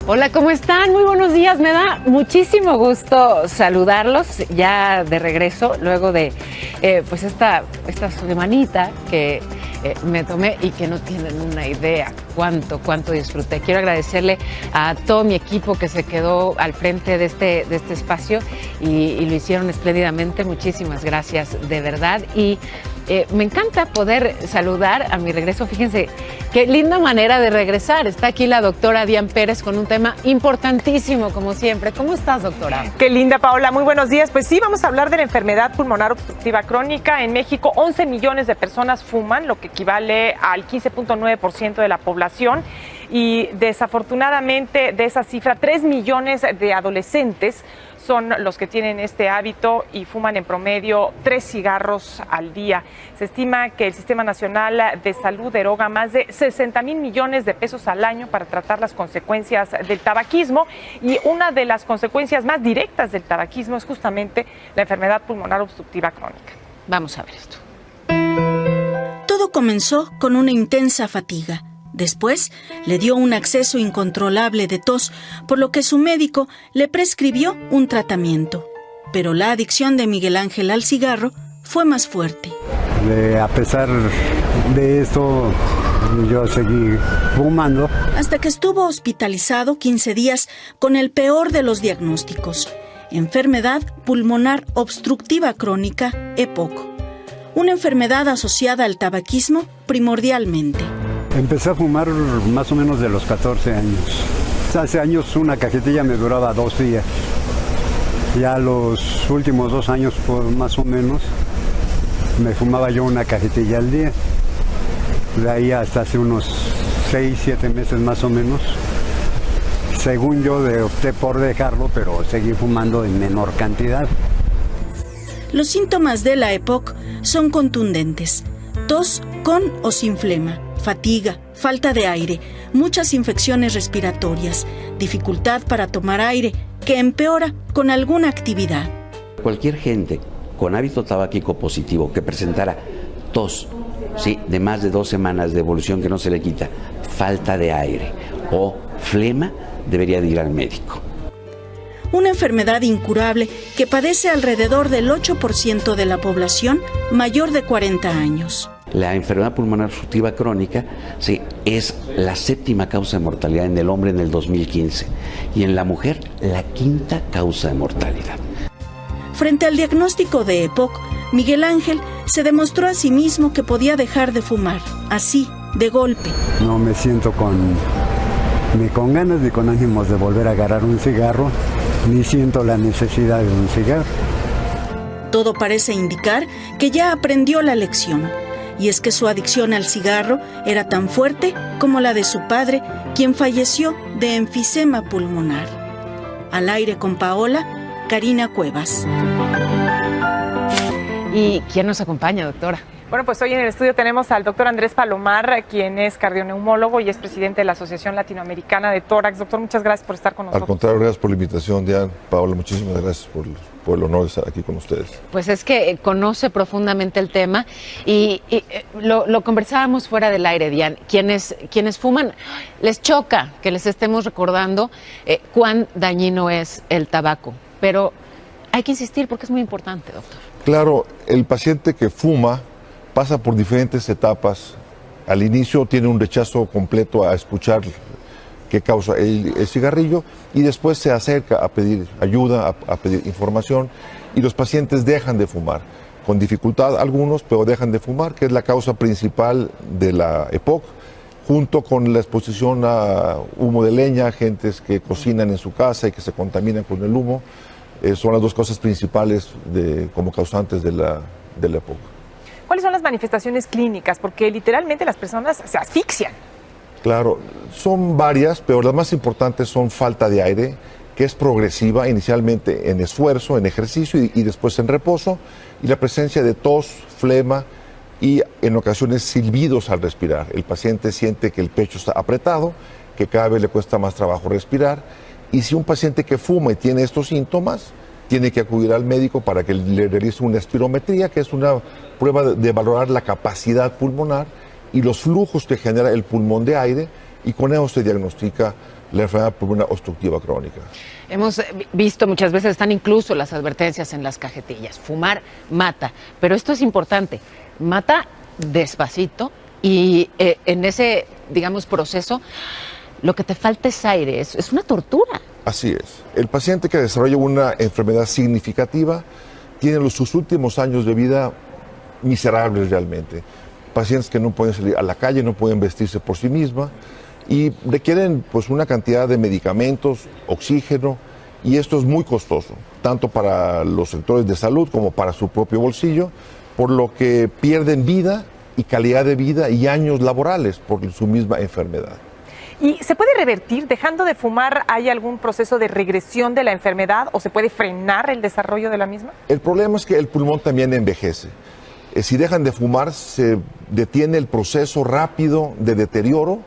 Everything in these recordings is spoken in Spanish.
Hola, ¿cómo están? Muy buenos días. Me da muchísimo gusto saludarlos ya de regreso, luego de pues esta semanita que me tomé y que no tienen una idea cuánto disfruté. Quiero agradecerle a todo mi equipo que se quedó al frente de este espacio y lo hicieron espléndidamente. Muchísimas gracias, de verdad. Y me encanta poder saludar a mi regreso. Fíjense qué linda manera de regresar. Está aquí la doctora Dian Pérez con un tema importantísimo, como siempre. ¿Cómo estás, doctora? Qué linda, Paola. Muy buenos días. Pues sí, vamos a hablar de la enfermedad pulmonar obstructiva crónica. En México, 11 millones de personas fuman, lo que equivale al 15.9% de la población. Y desafortunadamente, de esa cifra, 3 millones de adolescentes son los que tienen este hábito y fuman en promedio 3 cigarros al día. Se estima que el Sistema Nacional de Salud eroga más de 60,000 millones de pesos al año para tratar las consecuencias del tabaquismo, y una de las consecuencias más directas del tabaquismo es justamente la enfermedad pulmonar obstructiva crónica. Vamos a ver esto. Todo comenzó con una intensa fatiga. Después, le dio un acceso incontrolable de tos, por lo que su médico le prescribió un tratamiento. Pero la adicción de Miguel Ángel al cigarro fue más fuerte. A pesar de esto, yo seguí fumando. Hasta que estuvo hospitalizado 15 días con el peor de los diagnósticos: enfermedad pulmonar obstructiva crónica, EPOC. Una enfermedad asociada al tabaquismo primordialmente. Empecé a fumar más o menos de los 14 años. Hace años una cajetilla me duraba 2 días. Ya los últimos 2 años, más o menos, me fumaba yo una cajetilla al día. De ahí hasta hace unos 6, 7 meses más o menos. Según yo opté por dejarlo, pero seguí fumando en menor cantidad. Los síntomas de la EPOC son contundentes: tos con o sin flema, fatiga, falta de aire, muchas infecciones respiratorias, dificultad para tomar aire, que empeora con alguna actividad. Cualquier gente con hábito tabáquico positivo que presentara tos, ¿sí?, de más de 2 semanas de evolución que no se le quita, falta de aire o flema, debería de ir al médico. Una enfermedad incurable que padece alrededor del 8% de la población mayor de 40 años. La enfermedad pulmonar obstructiva crónica, sí, es la 7ª causa de mortalidad en el hombre en el 2015 y en la mujer la 5ª causa de mortalidad. Frente al diagnóstico de EPOC, Miguel Ángel se demostró a sí mismo que podía dejar de fumar, así, de golpe. No me siento ni con ganas ni con ánimos de volver a agarrar un cigarro, ni siento la necesidad de un cigarro. Todo parece indicar que ya aprendió la lección. Y es que su adicción al cigarro era tan fuerte como la de su padre, quien falleció de enfisema pulmonar. Al aire con Paola, Karina Cuevas. ¿Y quién nos acompaña, doctora? Bueno, pues hoy en el estudio tenemos al doctor Andrés Palomar, quien es cardioneumólogo y es presidente de la Asociación Latinoamericana de Tórax. Doctor, muchas gracias por estar con nosotros. Al contrario, gracias por la invitación, Diana. Paola, muchísimas gracias por el honor de estar aquí con ustedes. Pues es que conoce profundamente el tema y lo conversábamos fuera del aire, Dian. Quienes fuman, les choca que les estemos recordando cuán dañino es el tabaco, pero hay que insistir porque es muy importante, doctor. Claro, el paciente que fuma pasa por diferentes etapas. Al inicio tiene un rechazo completo a escuchar qué causa el cigarrillo y después se acerca a pedir ayuda, a pedir información, y los pacientes dejan de fumar, con dificultad algunos, pero dejan de fumar, que es la causa principal de la EPOC, junto con la exposición a humo de leña, gentes que cocinan en su casa y que se contaminan con el humo. Son las 2 causas principales como causantes de la EPOC. ¿Cuáles son las manifestaciones clínicas? Porque literalmente las personas se asfixian. Claro, son varias, pero las más importantes son falta de aire, que es progresiva, inicialmente en esfuerzo, en ejercicio y después en reposo, y la presencia de tos, flema y en ocasiones silbidos al respirar. El paciente siente que el pecho está apretado, que cada vez le cuesta más trabajo respirar, y si un paciente que fuma y tiene estos síntomas, tiene que acudir al médico para que le realice una espirometría, que es una prueba de valorar la capacidad pulmonar y los flujos que genera el pulmón de aire, y con eso se diagnostica la enfermedad pulmonar obstructiva crónica. Hemos visto muchas veces, están incluso las advertencias en las cajetillas. Fumar mata, pero esto es importante, mata despacito y en ese, digamos, proceso, lo que te falta es aire, es una tortura. Así es. El paciente que desarrolla una enfermedad significativa tiene sus últimos años de vida miserables realmente. Pacientes que no pueden salir a la calle, no pueden vestirse por sí misma y requieren pues una cantidad de medicamentos, oxígeno, y esto es muy costoso, tanto para los sectores de salud como para su propio bolsillo, por lo que pierden vida y calidad de vida y años laborales por su misma enfermedad. ¿Y se puede revertir? ¿Dejando de fumar hay algún proceso de regresión de la enfermedad o se puede frenar el desarrollo de la misma? El problema es que el pulmón también envejece. Si dejan de fumar, se detiene el proceso rápido de deterioro,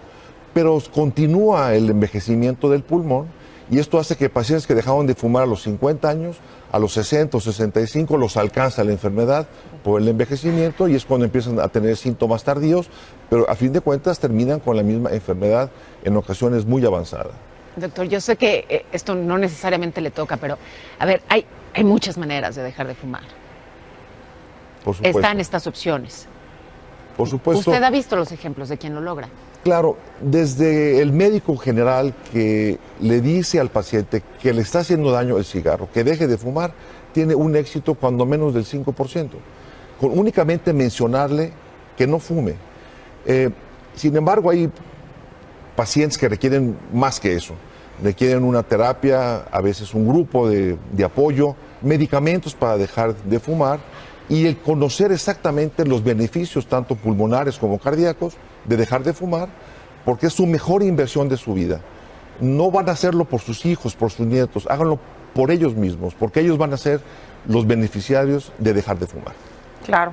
pero continúa el envejecimiento del pulmón y esto hace que pacientes que dejaron de fumar a los 50 años, a los 60 o 65 los alcanza la enfermedad por el envejecimiento y es cuando empiezan a tener síntomas tardíos, pero a fin de cuentas terminan con la misma enfermedad en ocasiones muy avanzada. Doctor, yo sé que esto no necesariamente le toca, pero a ver, hay muchas maneras de dejar de fumar. Por supuesto. Están estas opciones. Por supuesto. ¿Usted ha visto los ejemplos de quién lo logra? Claro, desde el médico general que le dice al paciente que le está haciendo daño el cigarro, que deje de fumar, tiene un éxito cuando menos del 5%, con únicamente mencionarle que no fume. Sin embargo, hay pacientes que requieren más que eso, requieren una terapia, a veces un grupo de apoyo, medicamentos para dejar de fumar y el conocer exactamente los beneficios, tanto pulmonares como cardíacos, de dejar de fumar, porque es su mejor inversión de su vida. No van a hacerlo por sus hijos, por sus nietos, háganlo por ellos mismos, porque ellos van a ser los beneficiarios de dejar de fumar. Claro.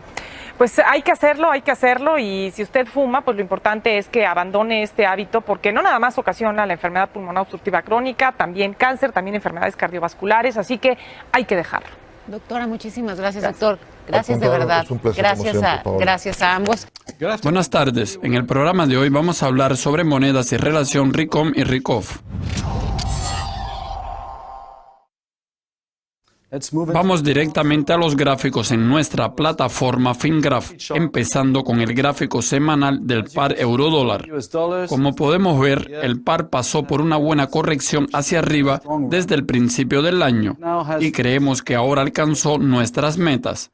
Pues hay que hacerlo y si usted fuma, pues lo importante es que abandone este hábito porque no nada más ocasiona la enfermedad pulmonar obstructiva crónica, también cáncer, también enfermedades cardiovasculares, así que hay que dejarlo. Doctora, muchísimas gracias, doctor. Gracias de verdad. Es un placer, Gracias a ambos. Buenas tardes. En el programa de hoy vamos a hablar sobre monedas y relación RICOM y RICOF. Vamos directamente a los gráficos en nuestra plataforma FinGraph, empezando con el gráfico semanal del par euro-dólar. Como podemos ver, el par pasó por una buena corrección hacia arriba desde el principio del año y creemos que ahora alcanzó nuestras metas.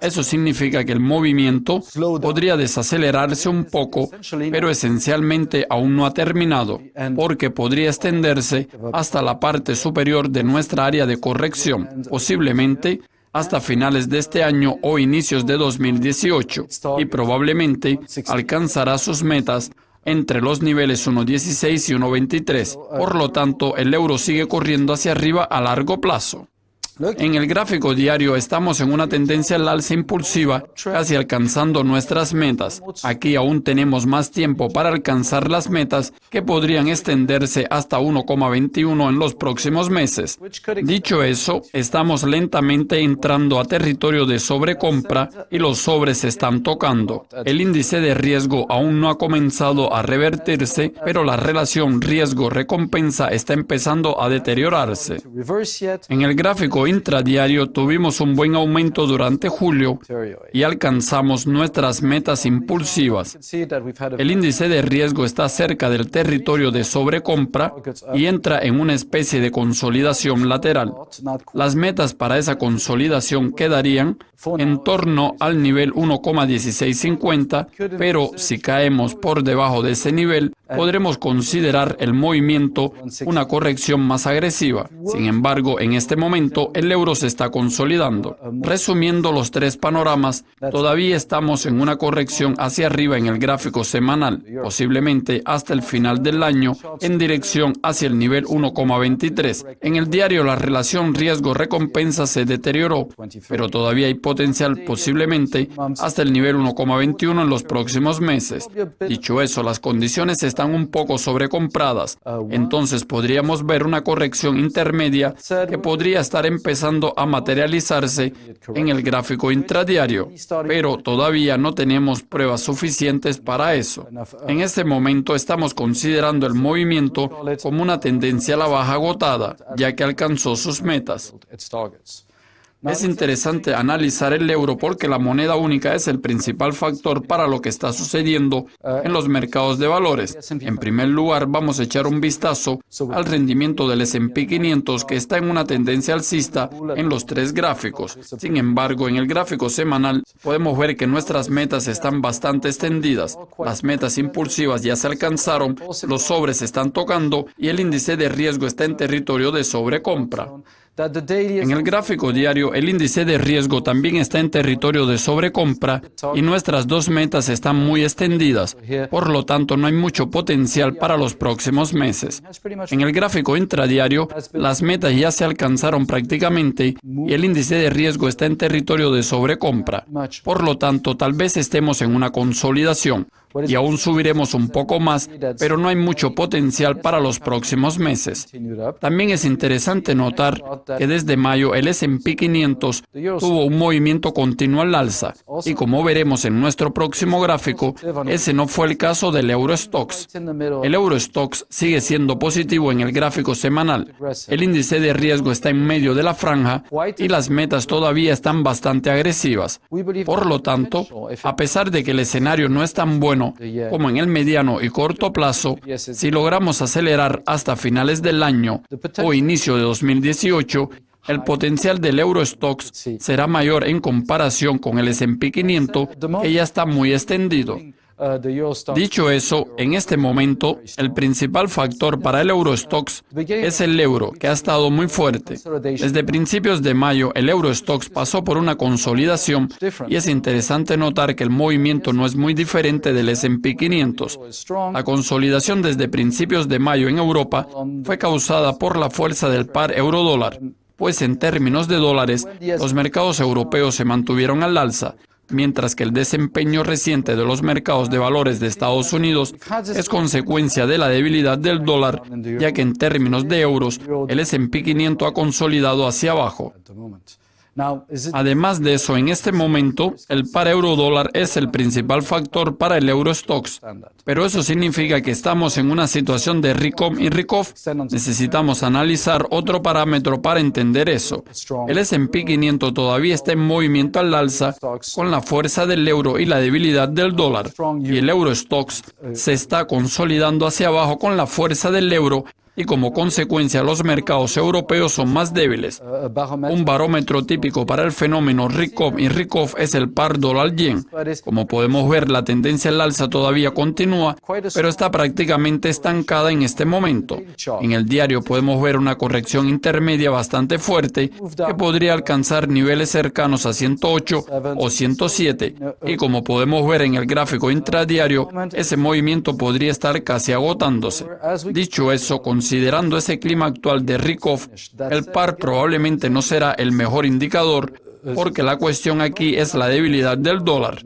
Eso significa que el movimiento podría desacelerarse un poco, pero esencialmente aún no ha terminado, porque podría extenderse hasta la parte superior de nuestra área de corrección, posiblemente hasta finales de este año o inicios de 2018, y probablemente alcanzará sus metas entre los niveles 1.16 y 1.23. Por lo tanto, el euro sigue corriendo hacia arriba a largo plazo. En el gráfico diario estamos en una tendencia al alza impulsiva, casi alcanzando nuestras metas. Aquí aún tenemos más tiempo para alcanzar las metas que podrían extenderse hasta 1,21 en los próximos meses. Dicho eso, estamos lentamente entrando a territorio de sobrecompra y los sobres se están tocando. El índice de riesgo aún no ha comenzado a revertirse, pero la relación riesgo-recompensa está empezando a deteriorarse. En el gráfico intradiario tuvimos un buen aumento durante julio y alcanzamos nuestras metas impulsivas. El índice de riesgo está cerca del territorio de sobrecompra y entra en una especie de consolidación lateral. Las metas para esa consolidación quedarían en torno al nivel 1,1650, pero si caemos por debajo de ese nivel, podremos considerar el movimiento una corrección más agresiva. Sin embargo, en este momento, el euro se está consolidando. Resumiendo los tres panoramas, todavía estamos en una corrección hacia arriba en el gráfico semanal, posiblemente hasta el final del año, en dirección hacia el nivel 1,23. En el diario, la relación riesgo-recompensa se deterioró, pero todavía hay potencial posiblemente hasta el nivel 1,21 en los próximos meses. Dicho eso, las condiciones están están un poco sobrecompradas. Entonces podríamos ver una corrección intermedia que podría estar empezando a materializarse en el gráfico intradiario, pero todavía no tenemos pruebas suficientes para eso. En este momento estamos considerando el movimiento como una tendencia a la baja agotada, ya que alcanzó sus metas. Es interesante analizar el euro porque la moneda única es el principal factor para lo que está sucediendo en los mercados de valores. En primer lugar, vamos a echar un vistazo al rendimiento del S&P 500 que está en una tendencia alcista en los 3 gráficos. Sin embargo, en el gráfico semanal podemos ver que nuestras metas están bastante extendidas. Las metas impulsivas ya se alcanzaron, los sobres se están tocando y el índice de riesgo está en territorio de sobrecompra. En el gráfico diario, el índice de riesgo también está en territorio de sobrecompra y nuestras 2 metas están muy extendidas. Por lo tanto, no hay mucho potencial para los próximos meses. En el gráfico intradiario, las metas ya se alcanzaron prácticamente y el índice de riesgo está en territorio de sobrecompra. Por lo tanto, tal vez estemos en una consolidación y aún subiremos un poco más, pero no hay mucho potencial para los próximos meses. También es interesante notar que desde mayo el S&P 500 tuvo un movimiento continuo al alza y como veremos en nuestro próximo gráfico, ese no fue el caso del Eurostoxx. El Eurostoxx sigue siendo positivo en el gráfico semanal. El índice de riesgo está en medio de la franja y las metas todavía están bastante agresivas. Por lo tanto, a pesar de que el escenario no es tan bueno como en el mediano y corto plazo, si logramos acelerar hasta finales del año o inicio de 2018, el potencial del Eurostoxx será mayor en comparación con el S&P 500, que ya está muy extendido. Dicho eso, en este momento, el principal factor para el Eurostoxx es el euro, que ha estado muy fuerte. Desde principios de mayo, el Eurostoxx pasó por una consolidación y es interesante notar que el movimiento no es muy diferente del S&P 500. La consolidación desde principios de mayo en Europa fue causada por la fuerza del par euro-dólar, pues en términos de dólares, los mercados europeos se mantuvieron al alza, mientras que el desempeño reciente de los mercados de valores de Estados Unidos es consecuencia de la debilidad del dólar, ya que en términos de euros, el S&P 500 ha consolidado hacia abajo. Además de eso, en este momento, el par euro-dólar es el principal factor para el Eurostoxx. Pero eso significa que estamos en una situación de risk-on y risk-off. Necesitamos analizar otro parámetro para entender eso. El S&P 500 todavía está en movimiento al alza con la fuerza del euro y la debilidad del dólar. Y el Eurostoxx se está consolidando hacia abajo con la fuerza del euro y como consecuencia los mercados europeos son más débiles. Un barómetro típico para el fenómeno risk-on y risk-off es el par dólar-yen. Como podemos ver, la tendencia al alza todavía continúa, pero está prácticamente estancada en este momento. En el diario podemos ver una corrección intermedia bastante fuerte que podría alcanzar niveles cercanos a 108 o 107. Y como podemos ver en el gráfico intradiario, ese movimiento podría estar casi agotándose. Dicho eso, considerando ese clima actual de risk-off, el par probablemente no será el mejor indicador porque la cuestión aquí es la debilidad del dólar.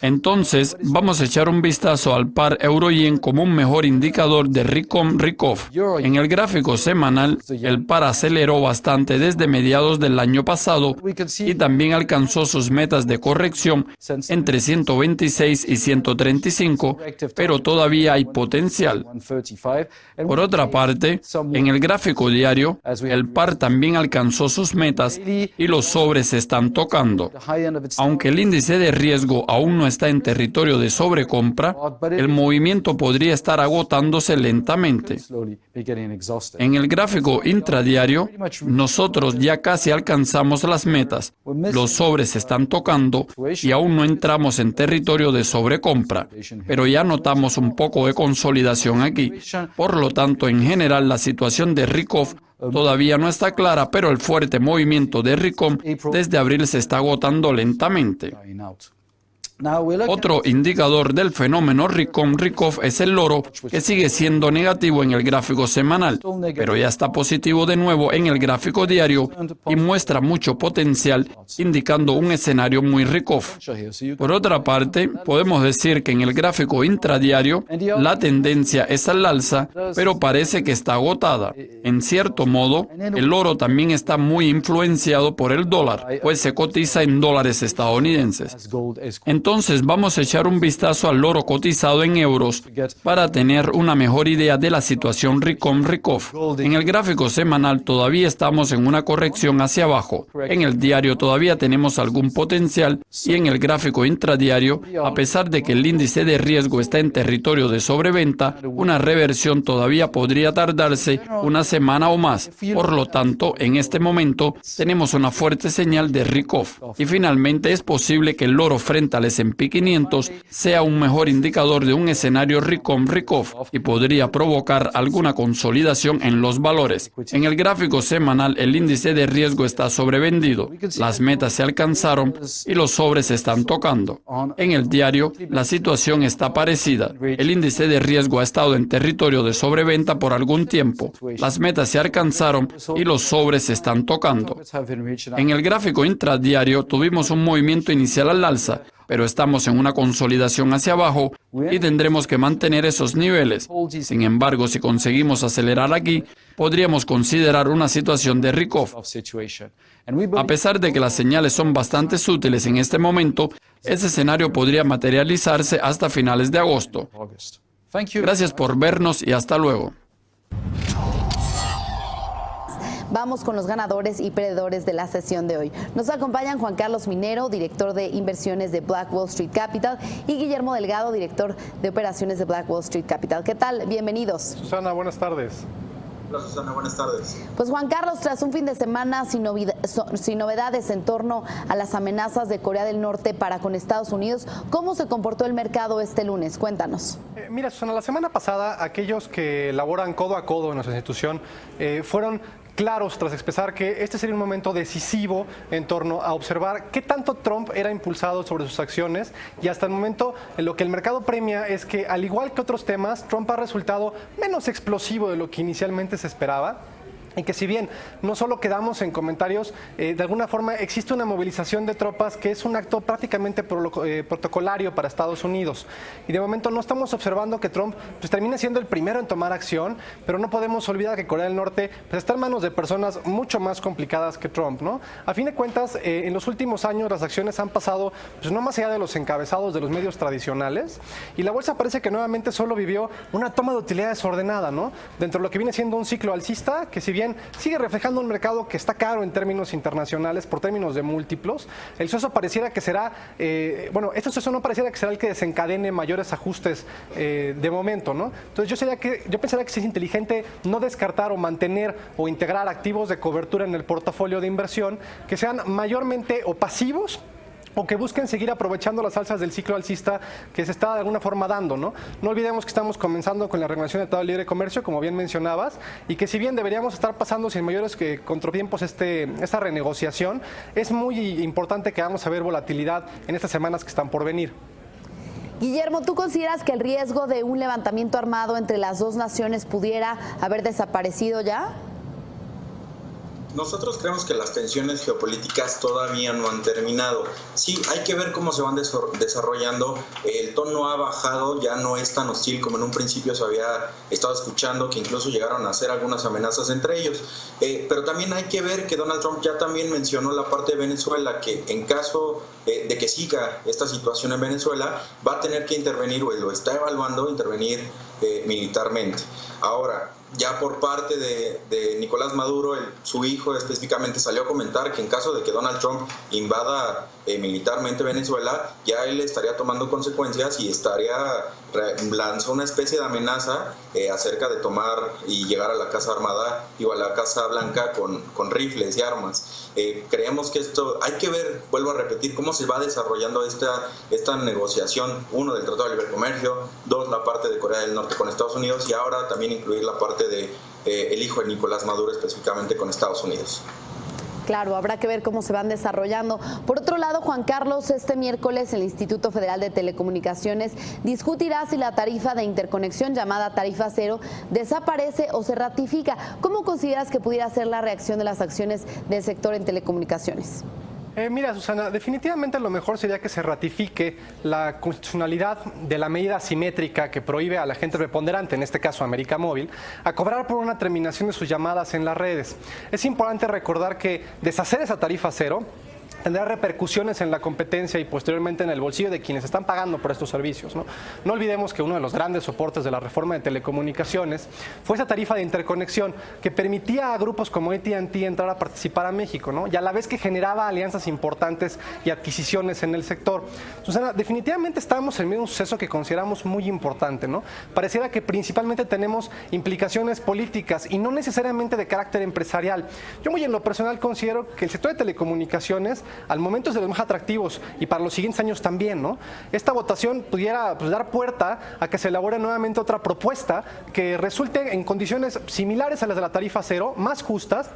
Entonces, vamos a echar un vistazo al par euro-yen como un mejor indicador de risk-on, risk-off. En el gráfico semanal, el par aceleró bastante desde mediados del año pasado y también alcanzó sus metas de corrección entre 126 y 135, pero todavía hay potencial. Por otra parte, en el gráfico diario, el par también alcanzó sus metas y los sobres se están tocando. Aunque el índice de riesgo aún no está en territorio de sobrecompra, el movimiento podría estar agotándose lentamente. En el gráfico intradiario, nosotros ya casi alcanzamos las metas. Los sobres se están tocando y aún no entramos en territorio de sobrecompra, pero ya notamos un poco de consolidación aquí. Por lo tanto, en general, la situación de risk-off todavía no está clara, pero el fuerte movimiento de risk-on desde abril se está agotando lentamente. Otro indicador del fenómeno Ricom-Ricoff es el oro, que sigue siendo negativo en el gráfico semanal, pero ya está positivo de nuevo en el gráfico diario y muestra mucho potencial, indicando un escenario muy Ricoff. Por otra parte, podemos decir que en el gráfico intradiario la tendencia es al alza, pero parece que está agotada. En cierto modo, el oro también está muy influenciado por el dólar, pues se cotiza en dólares estadounidenses. Entonces vamos a echar un vistazo al oro cotizado en euros para tener una mejor idea de la situación Ricom-Ricoff. En el gráfico semanal todavía estamos en una corrección hacia abajo. En el diario todavía tenemos algún potencial y en el gráfico intradiario, a pesar de que el índice de riesgo está en territorio de sobreventa, una reversión todavía podría tardarse una semana o más. Por lo tanto, en este momento tenemos una fuerte señal de Ricoff. Y finalmente es posible que el oro frente al S&P 500 sea un mejor indicador de un escenario Ricom-Ricoff y podría provocar alguna consolidación en los valores. En el gráfico semanal, el índice de riesgo está sobrevendido, las metas se alcanzaron y los sobres se están tocando. En el diario, la situación está parecida. El índice de riesgo ha estado en territorio de sobreventa por algún tiempo, las metas se alcanzaron y los sobres se están tocando. En el gráfico intradiario tuvimos un movimiento inicial al alza, pero estamos en una consolidación hacia abajo y tendremos que mantener esos niveles. Sin embargo, si conseguimos acelerar aquí, podríamos considerar una situación de Ricoff. A pesar de que las señales son bastante sutiles en este momento, ese escenario podría materializarse hasta finales de agosto. Gracias por vernos y hasta luego. Vamos con los ganadores y perdedores de la sesión de hoy. Nos acompañan Juan Carlos Minero, director de inversiones de Black Wall Street Capital, y Guillermo Delgado, director de operaciones de Black Wall Street Capital. ¿Qué tal? Bienvenidos. Susana, buenas tardes. Hola Susana, buenas tardes. Pues Juan Carlos, tras un fin de semana sin novedades en torno a las amenazas de Corea del Norte para con Estados Unidos, ¿cómo se comportó el mercado este lunes? Cuéntanos. Mira, Susana, la semana pasada aquellos que laboran codo a codo en nuestra institución fueron claros tras expresar que este sería un momento decisivo en torno a observar qué tanto Trump era impulsado sobre sus acciones, y hasta el momento lo que el mercado premia es que, al igual que otros temas, Trump ha resultado menos explosivo de lo que inicialmente se esperaba. Y que si bien no solo quedamos en comentarios, de alguna forma existe una movilización de tropas que es un acto prácticamente protocolario para Estados Unidos. Y de momento no estamos observando que Trump pues termine siendo el primero en tomar acción, pero no podemos olvidar que Corea del Norte pues está en manos de personas mucho más complicadas que Trump, ¿no? A fin de cuentas, en los últimos años las acciones han pasado pues no más allá de los encabezados de los medios tradicionales, y la bolsa parece que nuevamente solo vivió una toma de utilidad desordenada, ¿no? Dentro de lo que viene siendo un ciclo alcista que, si bien sigue reflejando un mercado que está caro en términos internacionales por términos de múltiplos, el suceso pareciera que será, este suceso no pareciera que será el que desencadene mayores ajustes de momento, ¿no? Entonces yo pensaría que sí es inteligente no descartar o mantener o integrar activos de cobertura en el portafolio de inversión que sean mayormente o pasivos, o que busquen seguir aprovechando las alzas del ciclo alcista que se está de alguna forma dando, ¿no? No olvidemos que estamos comenzando con la regulación del Tratado de Libre Comercio, como bien mencionabas, y que si bien deberíamos estar pasando sin mayores contratiempos esta renegociación, es muy importante que vamos a ver volatilidad en estas semanas que están por venir. Guillermo, ¿tú consideras que el riesgo de un levantamiento armado entre las dos naciones pudiera haber desaparecido ya? Nosotros creemos que las tensiones geopolíticas todavía no han terminado. Sí, hay que ver cómo se van desarrollando. El tono ha bajado, ya no es tan hostil como en un principio se había estado escuchando, que incluso llegaron a hacer algunas amenazas entre ellos. Pero también hay que ver que Donald Trump ya también mencionó la parte de Venezuela, que en caso de que siga esta situación en Venezuela, va a tener que intervenir, o lo está evaluando, intervenir militarmente. Ahora, ya por parte de Nicolás Maduro, su hijo específicamente salió a comentar que en caso de que Donald Trump invada militarmente Venezuela, ya él estaría tomando consecuencias y lanzó una especie de amenaza acerca de tomar y llegar a la Casa Armada y a la Casa Blanca con rifles y armas. Creemos que esto, hay que ver, vuelvo a repetir, cómo se va desarrollando esta negociación, uno, del Tratado de Libre Comercio, dos, la parte de Corea del Norte con Estados Unidos, y ahora también incluir la parte de el hijo de Nicolás Maduro específicamente con Estados Unidos. Claro, habrá que ver cómo se van desarrollando. Por otro lado, Juan Carlos, este miércoles el Instituto Federal de Telecomunicaciones discutirá si la tarifa de interconexión llamada tarifa cero desaparece o se ratifica. ¿Cómo consideras que pudiera ser la reacción de las acciones del sector en telecomunicaciones? Mira, Susana, definitivamente lo mejor sería que se ratifique la constitucionalidad de la medida asimétrica que prohíbe a la gente preponderante, en este caso América Móvil, a cobrar por una terminación de sus llamadas en las redes. Es importante recordar que deshacer esa tarifa cero tendrá repercusiones en la competencia y posteriormente en el bolsillo de quienes están pagando por estos servicios, ¿no? No olvidemos que uno de los grandes soportes de la reforma de telecomunicaciones fue esa tarifa de interconexión que permitía a grupos como AT&T entrar a participar a México, ¿no? Y a la vez que generaba alianzas importantes y adquisiciones en el sector. Susana, definitivamente estamos en medio de un suceso que consideramos muy importante, ¿no? Pareciera que principalmente tenemos implicaciones políticas y no necesariamente de carácter empresarial. Yo muy en lo personal considero que el sector de telecomunicaciones al momento es de los más atractivos y para los siguientes años también, ¿no? Esta votación pudiera dar puerta a que se elabore nuevamente otra propuesta que resulte en condiciones similares a las de la tarifa cero, más justas,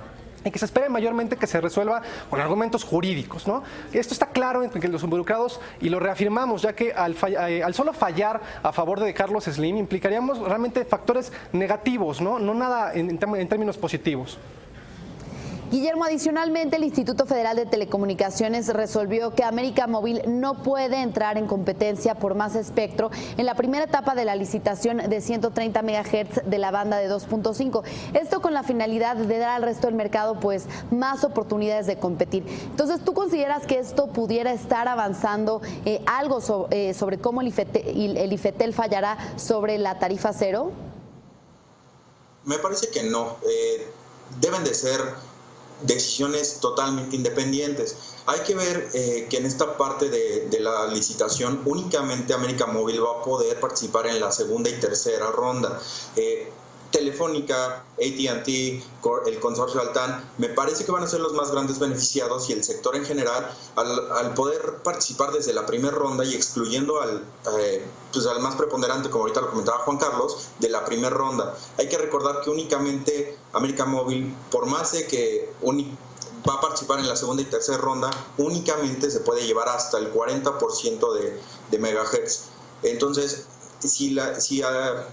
y que se espere mayormente que se resuelva con argumentos jurídicos, ¿no? Esto está claro entre los involucrados y lo reafirmamos, ya que al solo fallar a favor de Carlos Slim implicaríamos realmente factores negativos, ¿no? No nada en términos positivos. Guillermo, adicionalmente el Instituto Federal de Telecomunicaciones resolvió que América Móvil no puede entrar en competencia por más espectro en la primera etapa de la licitación de 130 MHz de la banda de 2.5. Esto con la finalidad de dar al resto del mercado pues más oportunidades de competir. Entonces, ¿tú consideras que esto pudiera estar avanzando algo sobre cómo el IFETEL fallará sobre la tarifa cero? Me parece que no. Deben de ser decisiones totalmente independientes. Hay que ver que en esta parte de la licitación únicamente América Móvil va a poder participar en la segunda y tercera ronda. Telefónica, AT&T, el consorcio Altán, me parece que van a ser los más grandes beneficiados y el sector en general al poder participar desde la primera ronda y excluyendo al más preponderante, como ahorita lo comentaba Juan Carlos, de la primera ronda. Hay que recordar que únicamente América Móvil, por más de que va a participar en la segunda y tercera ronda, únicamente se puede llevar hasta el 40% de megahertz. Entonces,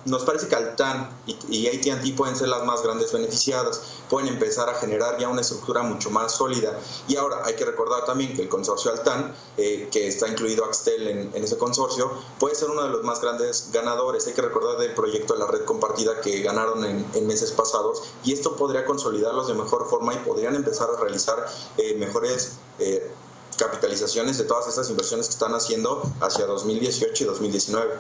nos parece que Altán y AT&T pueden ser las más grandes beneficiadas, pueden empezar a generar ya una estructura mucho más sólida. Y ahora hay que recordar también que el consorcio Altán, que está incluido Axtel en ese consorcio, puede ser uno de los más grandes ganadores. Hay que recordar del proyecto de la red compartida que ganaron en meses pasados, y esto podría consolidarlos de mejor forma y podrían empezar a realizar mejores capitalizaciones de todas estas inversiones que están haciendo hacia 2018 y 2019.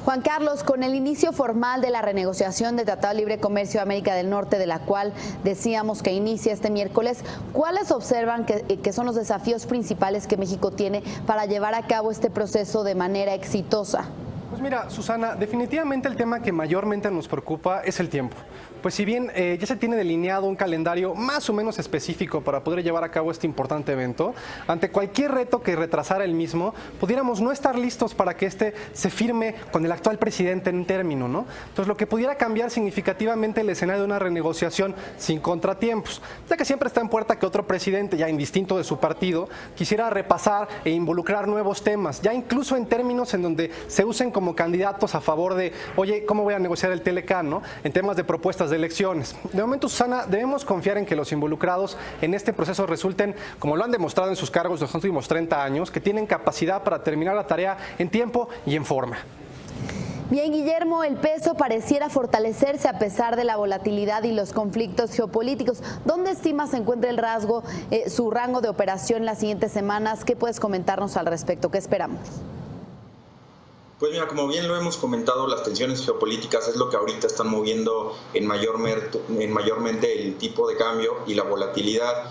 Juan Carlos, con el inicio formal de la renegociación del Tratado de Libre Comercio de América del Norte, de la cual decíamos que inicia este miércoles, ¿cuáles observan que son los desafíos principales que México tiene para llevar a cabo este proceso de manera exitosa? Pues mira, Susana, definitivamente el tema que mayormente nos preocupa es el tiempo. Pues si bien ya se tiene delineado un calendario más o menos específico para poder llevar a cabo este importante evento, ante cualquier reto que retrasara el mismo, pudiéramos no estar listos para que este se firme con el actual presidente en término, ¿no? Entonces, lo que pudiera cambiar significativamente el escenario de una renegociación sin contratiempos, ya que siempre está en puerta que otro presidente, ya indistinto de su partido, quisiera repasar e involucrar nuevos temas, ya incluso en términos en donde se usen como candidatos a favor de, oye, ¿cómo voy a negociar el Telecán, ¿no? En temas de propuestas de elecciones. De momento, Susana, debemos confiar en que los involucrados en este proceso resulten, como lo han demostrado en sus cargos de los últimos 30 años, que tienen capacidad para terminar la tarea en tiempo y en forma. Bien, Guillermo, el peso pareciera fortalecerse a pesar de la volatilidad y los conflictos geopolíticos. ¿Dónde estimas se encuentra su rango de operación en las siguientes semanas? ¿Qué puedes comentarnos al respecto? ¿Qué esperamos? Pues mira, como bien lo hemos comentado, las tensiones geopolíticas es lo que ahorita están moviendo en mayormente el tipo de cambio y la volatilidad.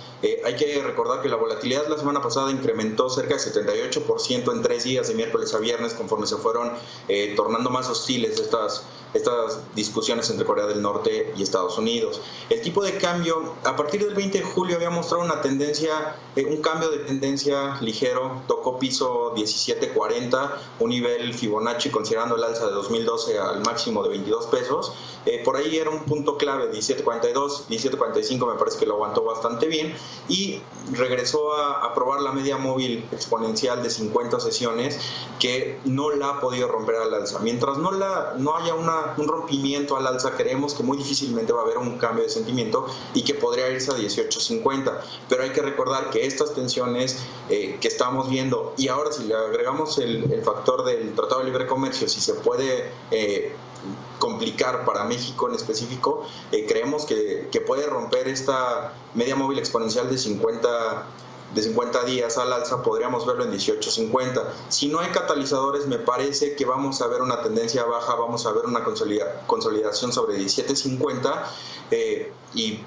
Hay que recordar que la volatilidad la semana pasada incrementó cerca del 78% en 3 días, de miércoles a viernes, conforme se fueron tornando más hostiles estas discusiones entre Corea del Norte y Estados Unidos. El tipo de cambio, a partir del 20 de julio había mostrado una tendencia, un cambio de tendencia ligero, tocó piso 17.40, un nivel Fibonacci considerando el alza de 2012 al máximo de 22 pesos. Por ahí era un punto clave, 17.42, 17.45 me parece que lo aguantó bastante bien y regresó a probar la media móvil exponencial de 50 sesiones que no la ha podido romper al alza. Mientras no haya un rompimiento al alza, creemos que muy difícilmente va a haber un cambio de sentimiento y que podría irse a 18.50. Pero hay que recordar que estas tensiones que estamos viendo, y ahora si le agregamos el factor del Tratado de Libre Comercio, si se puede complicar para México en específico, creemos que puede romper esta media móvil exponencial de 50 días al alza, podríamos verlo en 18.50. Si no hay catalizadores, me parece que vamos a ver una tendencia baja, vamos a ver una consolidación sobre 17.50 y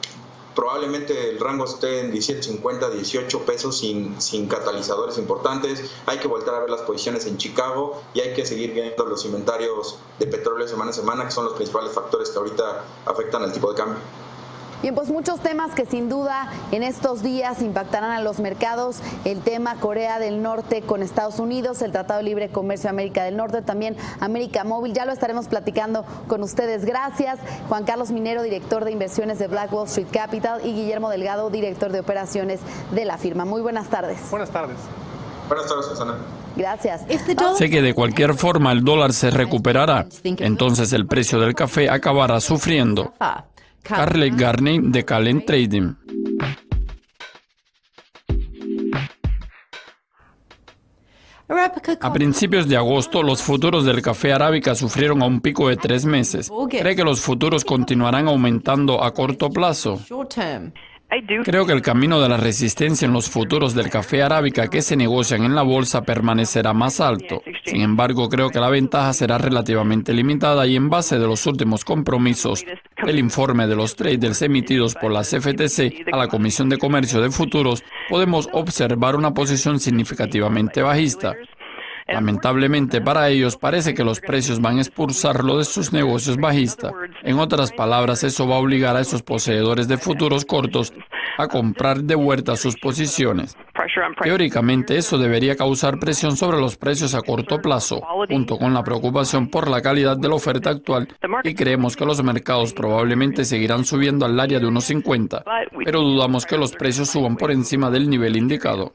probablemente el rango esté en 17.50, 18 pesos sin catalizadores importantes. Hay que volver a ver las posiciones en Chicago y hay que seguir viendo los inventarios de petróleo semana a semana, que son los principales factores que ahorita afectan al tipo de cambio. Bien, pues muchos temas que sin duda en estos días impactarán a los mercados. El tema Corea del Norte con Estados Unidos, el Tratado de Libre Comercio de América del Norte, también América Móvil. Ya lo estaremos platicando con ustedes. Gracias. Juan Carlos Minero, director de inversiones de Black Wall Street Capital, y Guillermo Delgado, director de operaciones de la firma. Muy buenas tardes. Buenas tardes. Buenas tardes, Susana. Gracias. Sé que de cualquier forma el dólar se recuperará, entonces el precio del café acabará sufriendo. Carly Garney de Calen Trading. A principios de agosto, los futuros del café arábica sufrieron a un pico de 3 meses. ¿Cree que los futuros continuarán aumentando a corto plazo? Creo que el camino de la resistencia en los futuros del café arábica que se negocian en la bolsa permanecerá más alto. Sin embargo, creo que la ventaja será relativamente limitada y en base de los últimos compromisos del informe de los traders emitidos por la CFTC a la Comisión de Comercio de Futuros, podemos observar una posición significativamente bajista. Lamentablemente para ellos parece que los precios van a expulsarlo de sus negocios bajistas. En otras palabras, eso va a obligar a esos poseedores de futuros cortos a comprar de vuelta sus posiciones. Teóricamente, eso debería causar presión sobre los precios a corto plazo, junto con la preocupación por la calidad de la oferta actual, y creemos que los mercados probablemente seguirán subiendo al área de 1.50, pero dudamos que los precios suban por encima del nivel indicado.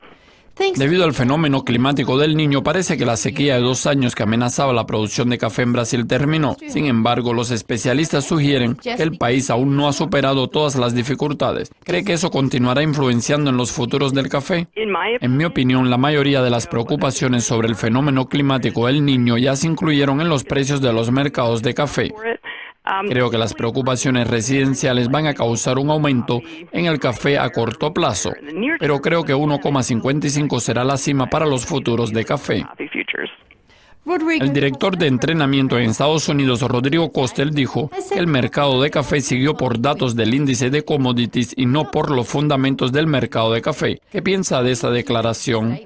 Debido al fenómeno climático del Niño, parece que la sequía de 2 años que amenazaba la producción de café en Brasil terminó. Sin embargo, los especialistas sugieren que el país aún no ha superado todas las dificultades. ¿Cree que eso continuará influenciando en los futuros del café? En mi opinión, la mayoría de las preocupaciones sobre el fenómeno climático del Niño ya se incluyeron en los precios de los mercados de café. Creo que las preocupaciones residenciales van a causar un aumento en el café a corto plazo, pero creo que 1,55 será la cima para los futuros de café. El director de entrenamiento en Estados Unidos, Rodrigo Costel, dijo que el mercado de café siguió por datos del índice de commodities y no por los fundamentos del mercado de café. ¿Qué piensa de esa declaración?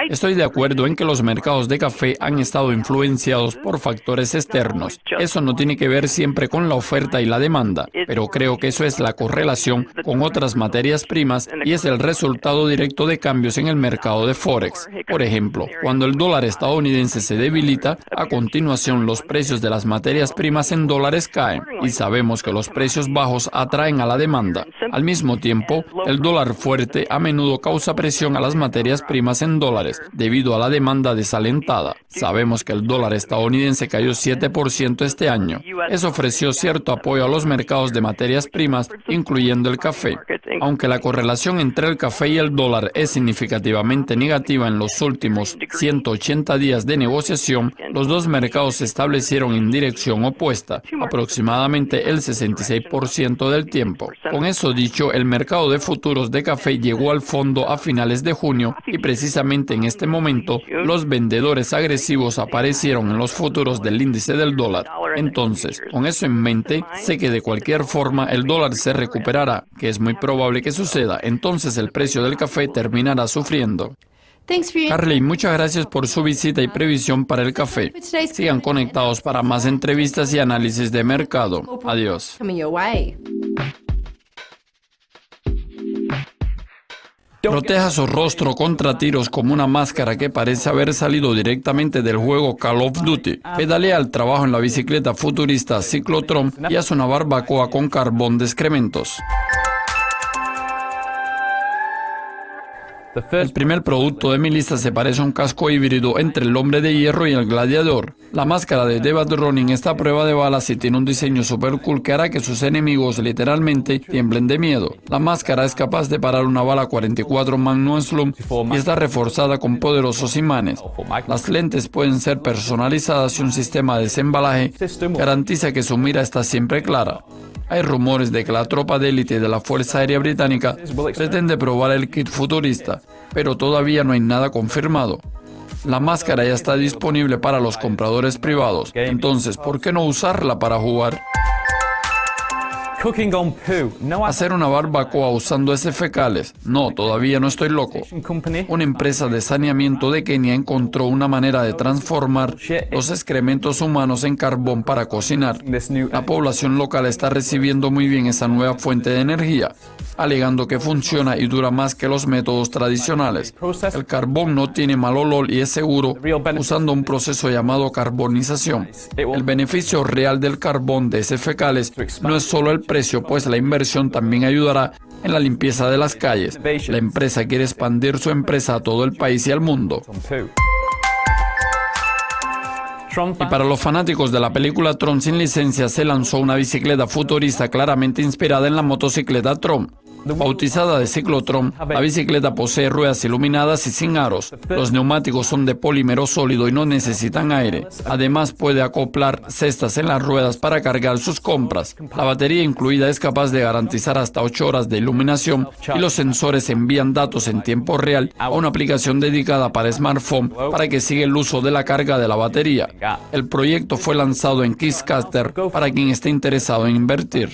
Estoy de acuerdo en que los mercados de café han estado influenciados por factores externos. Eso no tiene que ver siempre con la oferta y la demanda, pero creo que eso es la correlación con otras materias primas y es el resultado directo de cambios en el mercado de Forex. Por ejemplo, cuando el dólar estadounidense se debilita, a continuación los precios de las materias primas en dólares caen y sabemos que los precios bajos atraen a la demanda. Al mismo tiempo, el dólar fuerte a menudo causa presión a las materias primas en dólares debido a la demanda desalentada. Sabemos que el dólar estadounidense cayó 7% este año. Eso ofreció cierto apoyo a los mercados de materias primas, incluyendo el café. Aunque la correlación entre el café y el dólar es significativamente negativa en los últimos 180 días de negociación, los dos mercados se establecieron en dirección opuesta, aproximadamente el 66% del tiempo. Con eso dicho, el mercado de futuros de café llegó al fondo a finales de junio y precisamente en este momento, los vendedores agresivos aparecieron en los futuros del índice del dólar. Entonces, con eso en mente, sé que de cualquier forma el dólar se recuperará, que es muy probable que suceda. Entonces el precio del café terminará sufriendo. Carly, muchas gracias por su visita y previsión para el café. Sigan conectados para más entrevistas y análisis de mercado. Adiós. Proteja su rostro contra tiros como una máscara que parece haber salido directamente del juego Call of Duty. Pedalea al trabajo en la bicicleta futurista Ciclotron y hace una barbacoa con carbón de excrementos. El primer producto de mi lista se parece a un casco híbrido entre el hombre de hierro y el gladiador. La máscara de David Ronin está a prueba de balas y tiene un diseño super cool que hará que sus enemigos literalmente tiemblen de miedo. La máscara es capaz de parar una bala 44 Magnum Slum y está reforzada con poderosos imanes. Las lentes pueden ser personalizadas y un sistema de desembalaje garantiza que su mira está siempre clara. Hay rumores de que la tropa de élite de la Fuerza Aérea Británica pretende probar el kit futurista, pero todavía no hay nada confirmado. La máscara ya está disponible para los compradores privados, entonces, ¿por qué no usarla para jugar? Hacer una barbacoa usando heces fecales. No, todavía no estoy loco. Una empresa de saneamiento de Kenia encontró una manera de transformar los excrementos humanos en carbón para cocinar. La población local está recibiendo muy bien esa nueva fuente de energía, alegando que funciona y dura más que los métodos tradicionales. El carbón no tiene mal olor y es seguro usando un proceso llamado carbonización. El beneficio real del carbón de heces fecales no es solo el precio, pues la inversión también ayudará en la limpieza de las calles. La empresa quiere expandir su empresa a todo el país y al mundo. Y para los fanáticos de la película Tron sin licencia, se lanzó una bicicleta futurista claramente inspirada en la motocicleta Tron. Bautizada de Ciclotron, la bicicleta posee ruedas iluminadas y sin aros. Los neumáticos son de polímero sólido y no necesitan aire. Además, puede acoplar cestas en las ruedas para cargar sus compras. La batería incluida es capaz de garantizar hasta 8 horas de iluminación y los sensores envían datos en tiempo real a una aplicación dedicada para smartphone para que siga el uso de la carga de la batería. El proyecto fue lanzado en Kickstarter para quien esté interesado en invertir.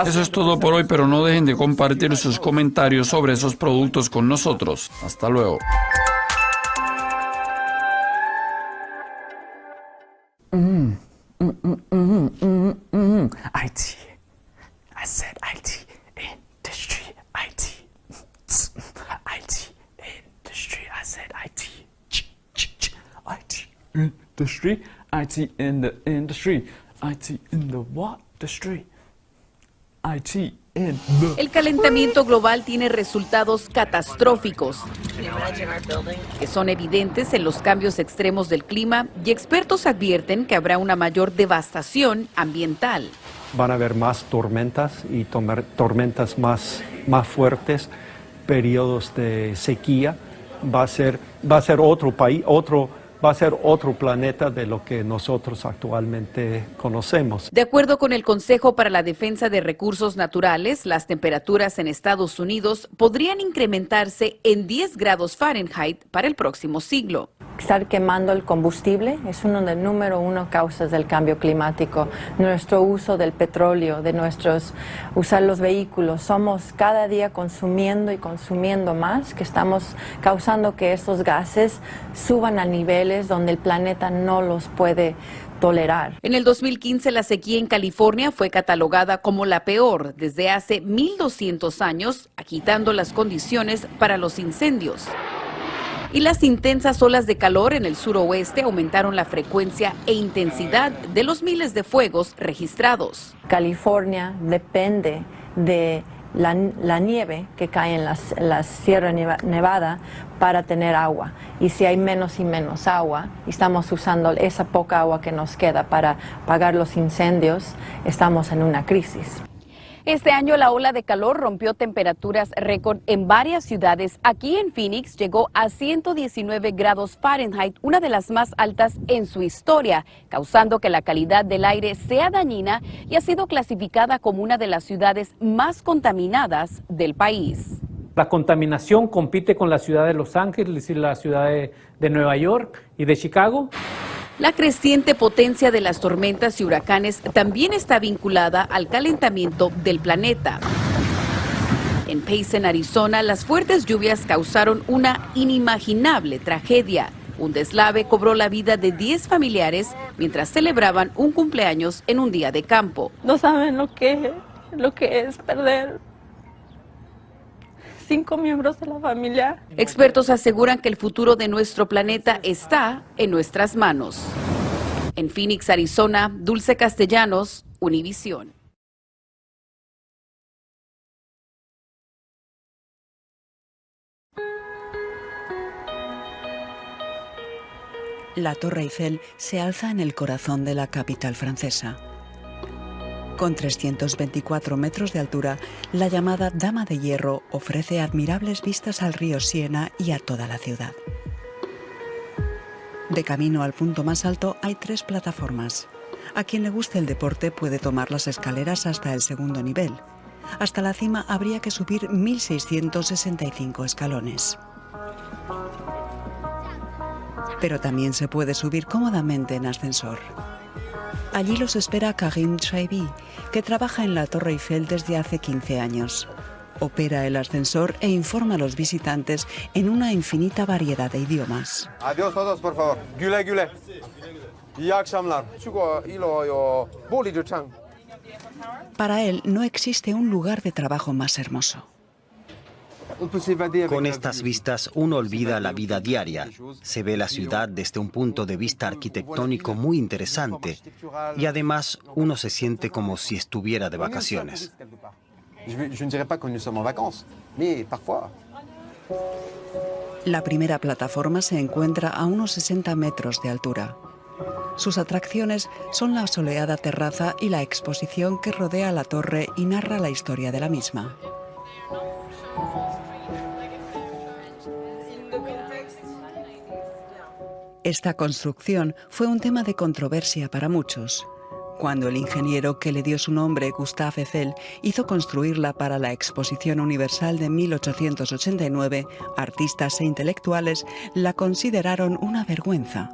Eso es todo por hoy, pero no dejen de compartir sus comentarios sobre esos productos con nosotros. Hasta luego. IT. I said IT. Industry. IT. IT. Industry. I said IT. IT. Industry. IT in the industry. IT in the what? Industry. El calentamiento global tiene resultados catastróficos que son evidentes en los cambios extremos del clima y expertos advierten que habrá una mayor devastación ambiental. Van a haber más tormentas y tormentas más fuertes, periodos de sequía. Va a ser otro país, va a ser otro planeta de lo que nosotros actualmente conocemos. De acuerdo con el Consejo para la Defensa de Recursos Naturales, las temperaturas en Estados Unidos podrían incrementarse en 10 grados Fahrenheit para el próximo siglo. Estar quemando el combustible es una de las número 1 causas del cambio climático. Nuestro uso del petróleo, usar los vehículos, somos cada día consumiendo y consumiendo más, que estamos causando que estos gases suban a niveles donde el planeta no los puede tolerar. En el 2015, la sequía en California fue catalogada como la peor desde hace 1200 años, agitando las condiciones para los incendios. Y las intensas olas de calor en el suroeste aumentaron la frecuencia e intensidad de los miles de fuegos registrados. California depende de la nieve que cae en la Sierra Nevada para tener agua. Y si hay menos y menos agua, y estamos usando esa poca agua que nos queda para apagar los incendios, estamos en una crisis. Este año la ola de calor rompió temperaturas récord en varias ciudades. Aquí en Phoenix llegó a 119 grados Fahrenheit, una de las más altas en su historia, causando que la calidad del aire sea dañina y ha sido clasificada como una de las ciudades más contaminadas del país. La contaminación compite con la ciudad de Los Ángeles y la ciudad de Nueva York y de Chicago. La creciente potencia de las tormentas y huracanes también está vinculada al calentamiento del planeta. En Payson, Arizona, las fuertes lluvias causaron una inimaginable tragedia. Un deslave cobró la vida de 10 familiares mientras celebraban un cumpleaños en un día de campo. No saben lo que es perder 5 miembros de la familia. Expertos aseguran que el futuro de nuestro planeta está en nuestras manos. En Phoenix, Arizona, Dulce Castellanos, Univisión. La Torre Eiffel se alza en el corazón de la capital francesa. Con 324 metros de altura, la llamada Dama de Hierro ofrece admirables vistas al río Siena y a toda la ciudad. De camino al punto más alto hay 3 plataformas. A quien le guste el deporte puede tomar las escaleras hasta el segundo nivel. Hasta la cima habría que subir 1.665 escalones. Pero también se puede subir cómodamente en ascensor. Allí los espera Karine Chaibi, que trabaja en la Torre Eiffel desde hace 15 años. Opera el ascensor e informa a los visitantes en una infinita variedad de idiomas. Adiós todos, por favor. Güle güle. İyi akşamlar. Para él no existe un lugar de trabajo más hermoso. Con estas vistas uno olvida la vida diaria. Se ve la ciudad desde un punto de vista arquitectónico muy interesante y además uno se siente como si estuviera de vacaciones. La primera plataforma se encuentra a unos 60 metros de altura. Sus atracciones son la soleada terraza y la exposición que rodea la torre y narra la historia de la misma. Esta construcción fue un tema de controversia para muchos. Cuando el ingeniero que le dio su nombre, Gustave Eiffel, hizo construirla para la Exposición Universal de 1889, artistas e intelectuales la consideraron una vergüenza.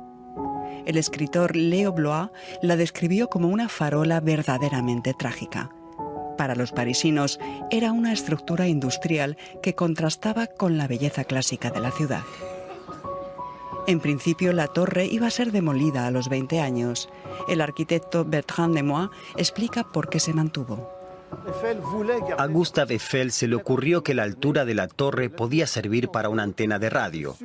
El escritor Léo Blois la describió como una farola verdaderamente trágica. Para los parisinos era una estructura industrial que contrastaba con la belleza clásica de la ciudad. En principio, la torre iba a ser demolida a los 20 años. El arquitecto Bertrand Lemoine explica por qué se mantuvo. A Gustave Eiffel se le ocurrió que la altura de la torre podía servir para una antena de radio.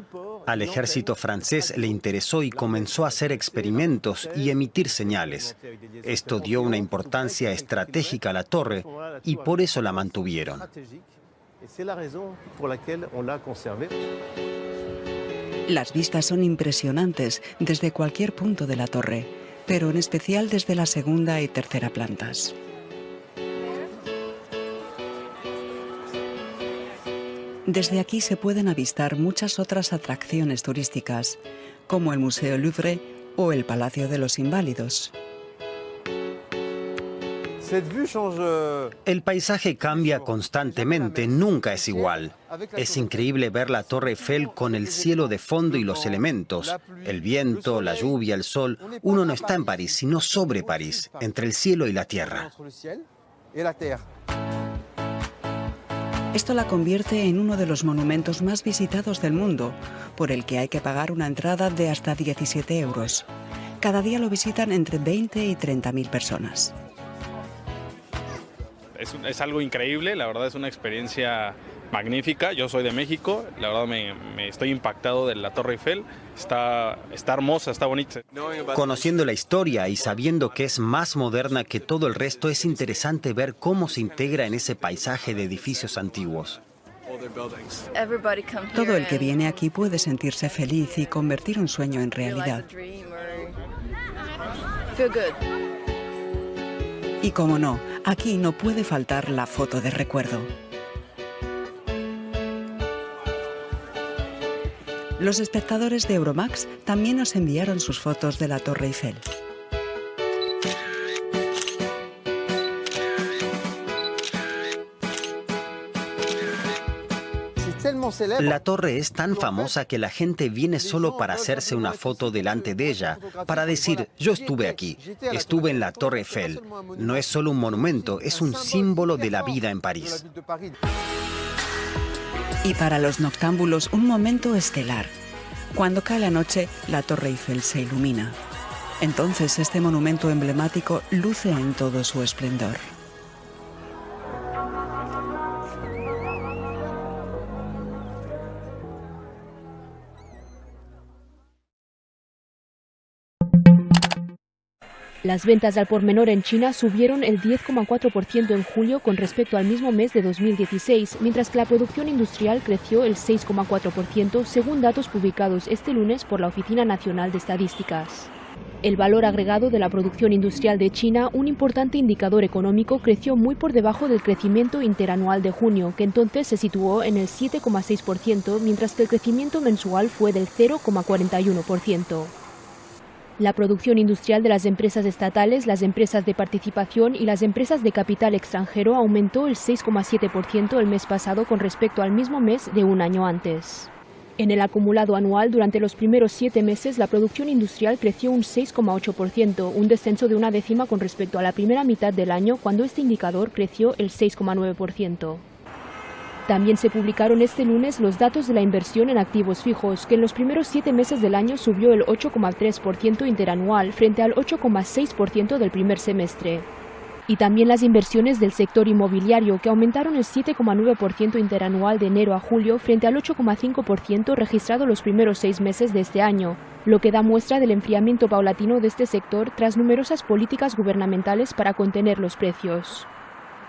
Al ejército francés le interesó y comenzó a hacer experimentos y emitir señales. Esto dio una importancia estratégica a la torre y por eso la mantuvieron. Las vistas son impresionantes desde cualquier punto de la torre, pero en especial desde la segunda y tercera plantas. Desde aquí se pueden avistar muchas otras atracciones turísticas, como el Museo Louvre o el Palacio de los Inválidos. El paisaje cambia constantemente, nunca es igual. Es increíble ver la Torre Eiffel con el cielo de fondo y los elementos, el viento, la lluvia, el sol. Uno no está en París, sino sobre París, entre el cielo y la tierra. Esto la convierte en uno de los monumentos más visitados del mundo, por el que hay que pagar una entrada de hasta 17 euros. Cada día lo visitan entre 20 y 30.000 personas. Es algo increíble, la verdad es una experiencia magnífica. Yo soy de México, la verdad me estoy impactado de la Torre Eiffel. Está hermosa, está bonita. Conociendo la historia y sabiendo que es más moderna que todo el resto, es interesante ver cómo se integra en ese paisaje de edificios antiguos. Todo el que viene aquí puede sentirse feliz y convertir un sueño en realidad. Y como no, aquí no puede faltar la foto de recuerdo. Los espectadores de Euromax también nos enviaron sus fotos de la Torre Eiffel. La torre es tan famosa que la gente viene solo para hacerse una foto delante de ella, para decir, yo estuve aquí, estuve en la Torre Eiffel. No es solo un monumento, es un símbolo de la vida en París. Y para los noctámbulos, un momento estelar. Cuando cae la noche, la Torre Eiffel se ilumina. Entonces este monumento emblemático luce en todo su esplendor. Las ventas al por menor en China subieron el 10,4% en julio con respecto al mismo mes de 2016, mientras que la producción industrial creció el 6,4% según datos publicados este lunes por la Oficina Nacional de Estadísticas. El valor agregado de la producción industrial de China, un importante indicador económico, creció muy por debajo del crecimiento interanual de junio, que entonces se situó en el 7,6%, mientras que el crecimiento mensual fue del 0,41%. La producción industrial de las empresas estatales, las empresas de participación y las empresas de capital extranjero aumentó el 6,7% el mes pasado con respecto al mismo mes de un año antes. En el acumulado anual, durante los primeros 7 meses, la producción industrial creció un 6,8%, un descenso de una décima con respecto a la primera mitad del año, cuando este indicador creció el 6,9%. También se publicaron este lunes los datos de la inversión en activos fijos, que en los primeros 7 meses del año subió el 8,3% interanual frente al 8,6% del primer semestre. Y también las inversiones del sector inmobiliario, que aumentaron el 7,9% interanual de enero a julio frente al 8,5% registrado los primeros 6 meses de este año, lo que da muestra del enfriamiento paulatino de este sector tras numerosas políticas gubernamentales para contener los precios.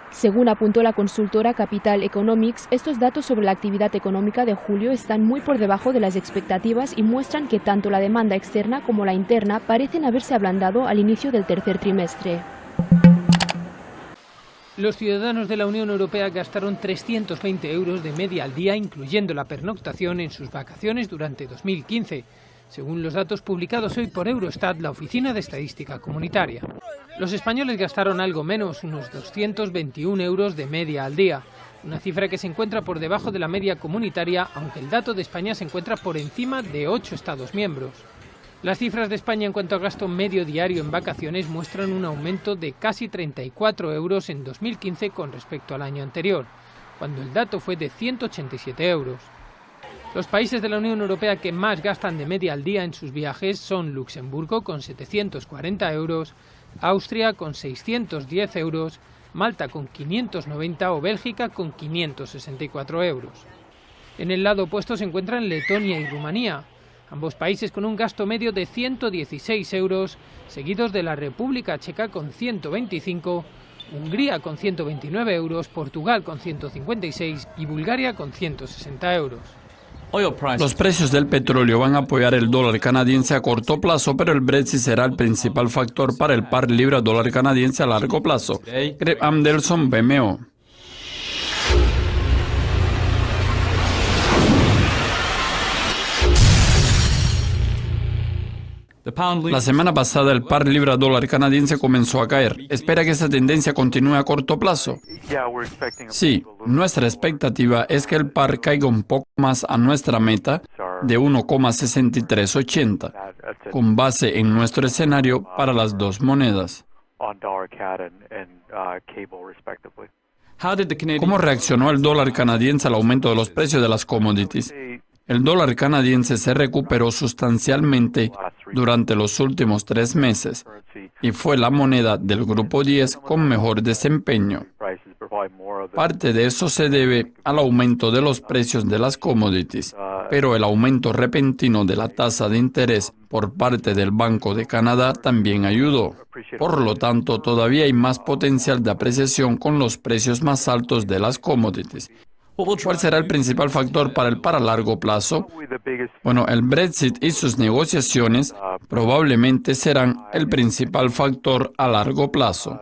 Según apuntó la consultora Capital Economics, estos datos sobre la actividad económica de julio están muy por debajo de las expectativas y muestran que tanto la demanda externa como la interna parecen haberse ablandado al inicio del tercer trimestre. Los ciudadanos de la Unión Europea gastaron 320 euros de media al día, incluyendo la pernoctación, en sus vacaciones durante 2015. Según los datos publicados hoy por Eurostat, la Oficina de Estadística Comunitaria. Los españoles gastaron algo menos, unos 221 euros de media al día, una cifra que se encuentra por debajo de la media comunitaria, aunque el dato de España se encuentra por encima de 8 Estados miembros. Las cifras de España en cuanto a gasto medio diario en vacaciones muestran un aumento de casi 34 euros en 2015 con respecto al año anterior, cuando el dato fue de 187 euros. Los países de la Unión Europea que más gastan de media al día en sus viajes son Luxemburgo con 740 euros, Austria con 610 euros, Malta con 590 o Bélgica con 564 euros. En el lado opuesto se encuentran Letonia y Rumanía, ambos países con un gasto medio de 116 euros, seguidos de la República Checa con 125, Hungría con 129 euros, Portugal con 156 y Bulgaria con 160 euros. Los precios del petróleo van a apoyar el dólar canadiense a corto plazo, pero el Brexit será el principal factor para el par libra-dólar canadiense a largo plazo. Greg Anderson, BMO. La semana pasada el par libra-dólar canadiense comenzó a caer. ¿Espera que esa tendencia continúe a corto plazo? Sí, nuestra expectativa es que el par caiga un poco más a nuestra meta de 1,6380, con base en nuestro escenario para las dos monedas. ¿Cómo reaccionó el dólar canadiense al aumento de los precios de las commodities? El dólar canadiense se recuperó sustancialmente durante los últimos 3 meses y fue la moneda del Grupo 10 con mejor desempeño. Parte de eso se debe al aumento de los precios de las commodities, pero el aumento repentino de la tasa de interés por parte del Banco de Canadá también ayudó. Por lo tanto, todavía hay más potencial de apreciación con los precios más altos de las commodities. ¿Cuál será el principal factor para el par a largo plazo? Bueno, el Brexit y sus negociaciones probablemente serán el principal factor a largo plazo.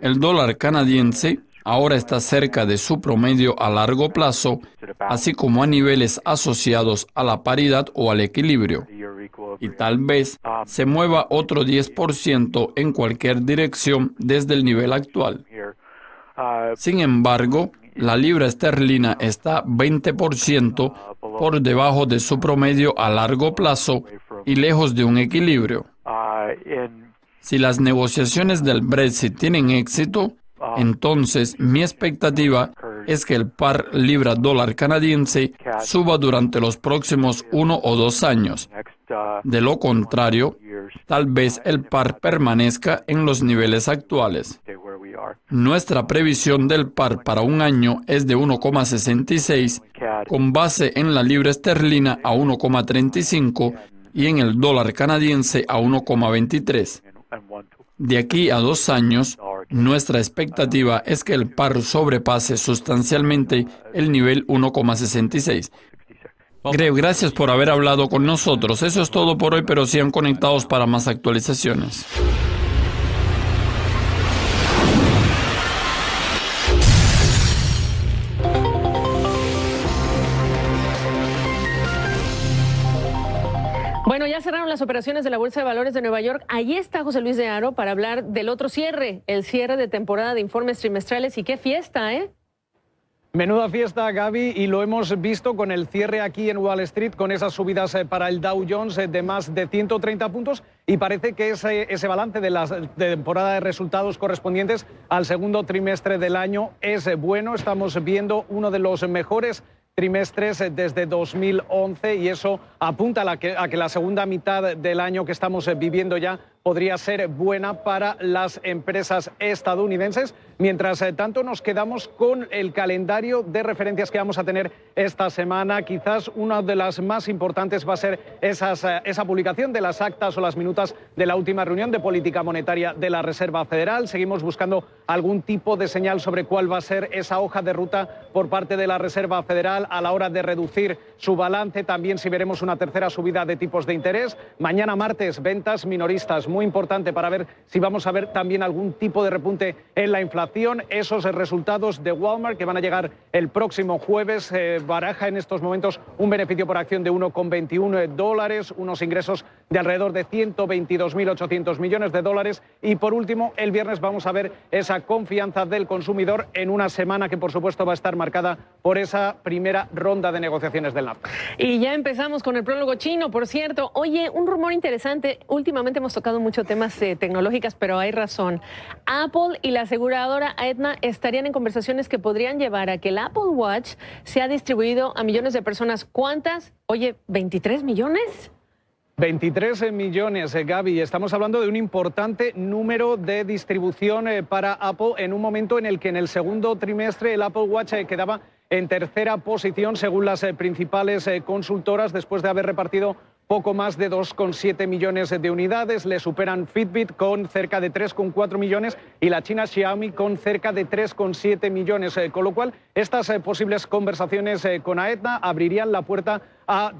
El dólar canadiense ahora está cerca de su promedio a largo plazo, así como a niveles asociados a la paridad o al equilibrio. Y tal vez se mueva otro 10% en cualquier dirección desde el nivel actual. Sin embargo, La libra esterlina está 20% por debajo de su promedio a largo plazo y lejos de un equilibrio. Si las negociaciones del Brexit tienen éxito, entonces mi expectativa es que el par libra-dólar canadiense suba durante los próximos 1 o 2 años. De lo contrario, tal vez el par permanezca en los niveles actuales. Nuestra previsión del par para un año es de 1,66, con base en la libra esterlina a 1,35 y en el dólar canadiense a 1,23. De aquí a 2 años, nuestra expectativa es que el par sobrepase sustancialmente el nivel 1,66. Greg, gracias por haber hablado con nosotros. Eso es todo por hoy, pero sigan conectados para más actualizaciones. Bueno, ya cerraron las operaciones de la Bolsa de Valores de Nueva York. Allí está José Luis de Haro para hablar del otro cierre, el cierre de temporada de informes trimestrales. Y qué fiesta, ¿eh? Menuda fiesta, Gaby, y lo hemos visto con el cierre aquí en Wall Street, con esas subidas para el Dow Jones de más de 130 puntos, y parece que ese balance de la temporada de resultados correspondientes al segundo trimestre del año es bueno. Estamos viendo uno de los mejores trimestres desde 2011 y eso apunta a que la segunda mitad del año que estamos viviendo ya podría ser buena para las empresas estadounidenses. Mientras tanto, nos quedamos con el calendario de referencias que vamos a tener esta semana. Quizás una de las más importantes va a ser esa publicación de las actas o las minutas de la última reunión de política monetaria de la Reserva Federal. Seguimos buscando algún tipo de señal sobre cuál va a ser esa hoja de ruta por parte de la Reserva Federal a la hora de reducir su balance. También si veremos una tercera subida de tipos de interés. Mañana martes, ventas minoristas, muy importante para ver si vamos a ver también algún tipo de repunte en la inflación. Esos resultados de Walmart que van a llegar el próximo jueves baraja en estos momentos un beneficio por acción de $1,21, unos ingresos de alrededor de 122.800 millones de dólares. Y por último, el viernes vamos a ver esa confianza del consumidor en una semana que por supuesto va a estar marcada por esa primera ronda de negociaciones del NAFTA. Y ya empezamos con el prólogo chino, por cierto. Oye, un rumor interesante. Últimamente hemos tocado mucho temas tecnológicas, pero hay razón. Apple y la aseguradora Aetna estarían en conversaciones que podrían llevar a que el Apple Watch sea distribuido a millones de personas. ¿Cuántas? Oye, ¿23 millones? 23 millones, Gaby. Estamos hablando de un importante número de distribución para Apple en un momento en el que en el segundo trimestre el Apple Watch quedaba en tercera posición según las principales consultoras después de haber repartido poco más de 2,7 millones de unidades. Le superan Fitbit con cerca de 3,4 millones y la china Xiaomi con cerca de 3,7 millones. Con lo cual, estas posibles conversaciones con Aetna abrirían la puerta a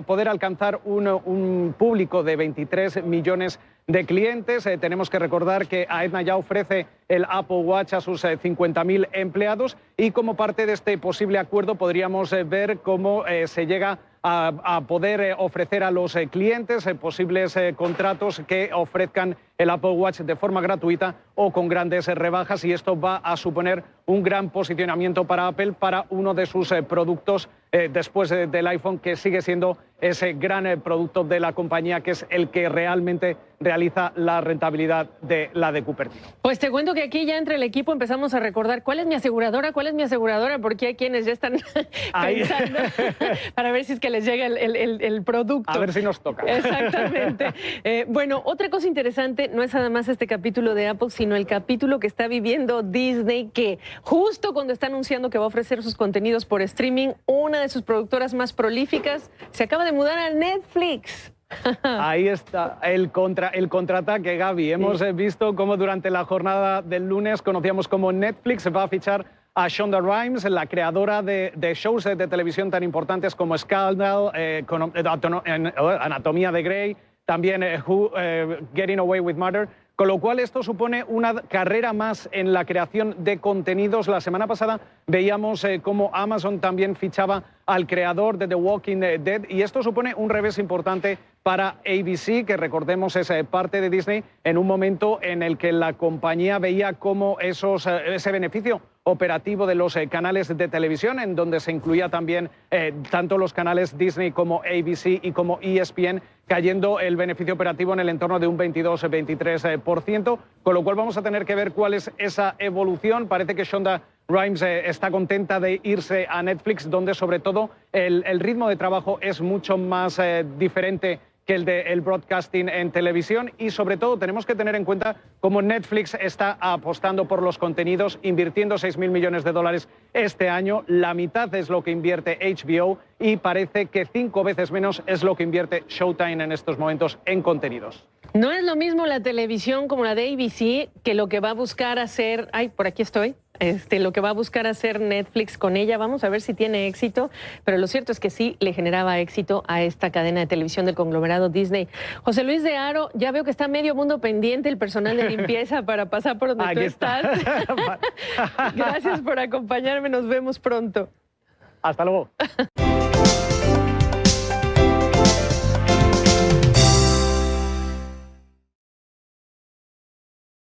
poder alcanzar un público de 23 millones de clientes. Tenemos que recordar que Aetna ya ofrece el Apple Watch a sus 50.000 empleados y como parte de este posible acuerdo podríamos ver cómo se llega a poder ofrecer a los clientes posibles contratos que ofrezcan el Apple Watch de forma gratuita o con grandes rebajas, y esto va a suponer un gran posicionamiento para Apple para uno de sus productos después del iPhone, que sigue siendo ese gran producto de la compañía, que es el que realmente realiza la rentabilidad de la de Cupertino. Pues te cuento que aquí ya entre el equipo empezamos a recordar cuál es mi aseguradora, porque hay quienes ya están pensando para ver si es que les llega el producto. A ver si nos toca. Exactamente. Bueno, otra cosa interesante no es nada más este capítulo de Apple, sino el capítulo que está viviendo Disney, que justo cuando está anunciando que va a ofrecer sus contenidos por streaming, una de sus productoras más prolíficas se acaba de mudar a Netflix. Ahí está el contraataque, Gaby. Hemos visto cómo durante la jornada del lunes conocíamos cómo Netflix va a fichar a Shonda Rhimes, la creadora de shows de televisión tan importantes como Scandal, Anatomía de Grey, también Getting Away with Murder. Con lo cual esto supone una carrera más en la creación de contenidos. La semana pasada veíamos cómo Amazon también fichaba al creador de The Walking Dead, y esto supone un revés importante para ABC, que recordemos es parte de Disney, en un momento en el que la compañía veía cómo ese beneficio operativo de los canales de televisión, en donde se incluía también tanto los canales Disney como ABC y como ESPN, cayendo el beneficio operativo en el entorno de un 22-23%, con lo cual vamos a tener que ver cuál es esa evolución. Parece que Shonda Rhimes está contenta de irse a Netflix, donde sobre todo el ritmo de trabajo es mucho más diferente que el del broadcasting en televisión, y sobre todo tenemos que tener en cuenta cómo Netflix está apostando por los contenidos, invirtiendo $6.000 millones este año. La mitad es lo que invierte HBO y parece que 5 veces menos es lo que invierte Showtime en estos momentos en contenidos. No es lo mismo la televisión como la de ABC que lo que va a buscar hacer... Ay, por aquí estoy. Lo que va a buscar hacer Netflix con ella. Vamos a ver si tiene éxito, pero lo cierto es que sí le generaba éxito a esta cadena de televisión del conglomerado Disney. José Luis de Haro, ya veo que está medio mundo pendiente el personal de limpieza para pasar por donde tú estás. Gracias por acompañarme, nos vemos pronto. Hasta luego.